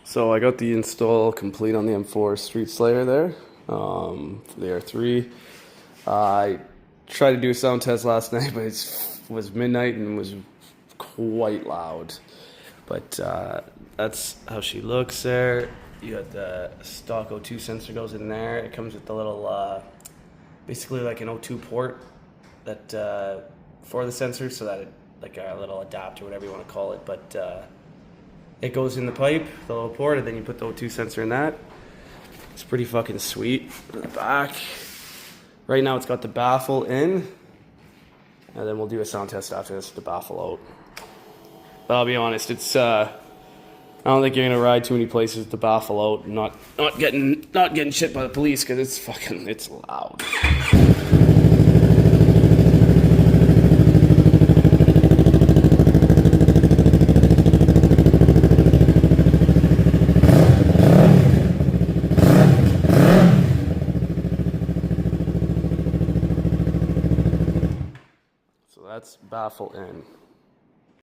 So I got the install complete on the M4 Street Slayer there, for the R3. I tried to do a sound test last night, but it was midnight and was quite loud. But that's how she looks there. You got the stock O2 sensor goes in there. It comes with the little, basically like an O2 port that for the sensor, so that it, like a little adapter, whatever you want to call it, but it goes in the pipe, the little port, and then you put the O2 sensor in that. It's pretty fucking sweet. In the back, right now it's got the baffle in, and then we'll do a sound test after this with the baffle out. But I'll be honest, it's I don't think you're gonna ride too many places with the baffle out and not getting shit by the police, because it's loud. So that's baffle in.